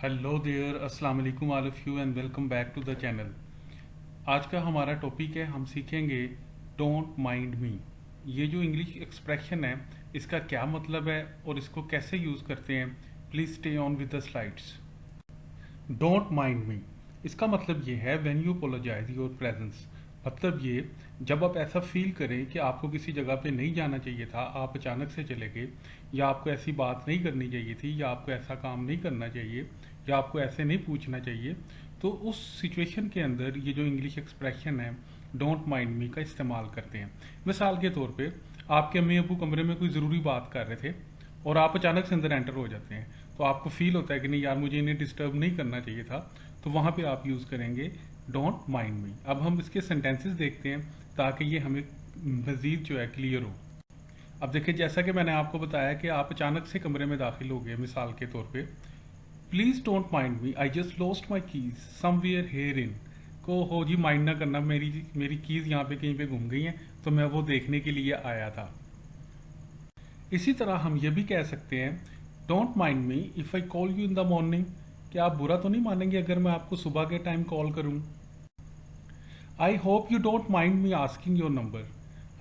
Hello there, अस्सलाम वालेकुम all of you and welcome back to the channel. आज का हमारा टॉपिक है, हम सीखेंगे डोंट माइंड मी। ये जो इंग्लिश एक्सप्रेशन है, इसका क्या मतलब है और इसको कैसे यूज़ करते हैं। Please stay on with the slides. Don't mind me, इसका मतलब ये है when you apologise your presence. मतलब ये, जब आप ऐसा फील करें कि आपको किसी जगह पे नहीं जाना चाहिए था, आप अचानक से चले गए, या आपको ऐसी बात नहीं करनी चाहिए थी, या आपको ऐसा काम नहीं करना चाहिए, या आपको ऐसे नहीं पूछना चाहिए, तो उस सिचुएशन के अंदर ये जो इंग्लिश एक्सप्रेशन है डोंट माइंड मी का इस्तेमाल करते हैं। मिसाल के तौर पे, आपके अम्मी अबू कमरे में कोई ज़रूरी बात कर रहे थे और आप अचानक से अंदर एंटर हो जाते हैं, तो आपको फील होता है कि नहीं यार, मुझे इन्हें डिस्टर्ब नहीं करना चाहिए था, तो वहाँ पे आप यूज़ करेंगे डोंट माइंड मी। अब हम इसके सेंटेंसेस देखते हैं ताकि ये हमें मज़ीद जो है क्लियर हो। अब देखिए, जैसा कि मैंने आपको बताया कि आप अचानक से कमरे में दाखिल हो गए, मिसाल के तौर पे, please don't mind me, I just lost my keys somewhere here in. को हो जी, माइंड ना करना, मेरी मेरी कीज़ यहाँ पे कहीं पे घूम गई हैं, तो मैं वो देखने के लिए आया था। इसी तरह हम ये भी कह सकते हैं don't mind me if I call you in the morning. क्या आप बुरा तो नहीं मानेंगे अगर मैं आपको सुबह के टाइम कॉल करूं। I hope you don't mind me asking your number.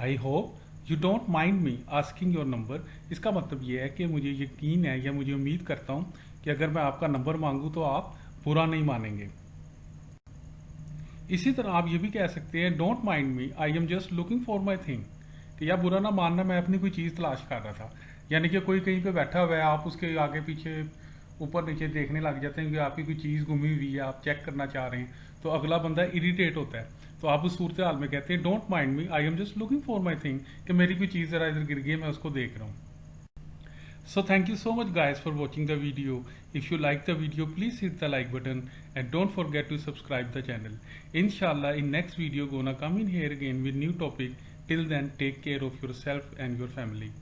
I hope you don't mind me asking your number. इसका मतलब ये है कि मुझे यकीन है या मुझे उम्मीद करता हूँ कि अगर मैं आपका नंबर मांगूँ तो आप बुरा नहीं मानेंगे। इसी तरह आप ये भी कह सकते हैं don't mind me, I am just looking for my thing. कि या बुरा ना मानना, मैं अपनी कोई चीज़ तलाश कर रहा था। यानी कि कोई कहीं पे बैठा हुआ है, आप उसके आगे पीछे ऊपर नीचे देखने लग जाते हैं कि आपकी कोई चीज़ गुमी हुई है, आप चेक करना चाह रहे हैं, तो अगला बंदा इरिटेट होता है। तो आप उस सूरत हाल में कहते हैं don't mind me, I am just looking for my thing, कि मेरी कोई चीज़ ज़रा इधर गिर गई है, मैं उसको देख रहा हूँ। So thank you so much guys for watching the video. If you like the video, please hit the like button and don't forget to subscribe the channel. Inshallah in next video gonna come in here again with new topic. Till then, take care of yourself and your family.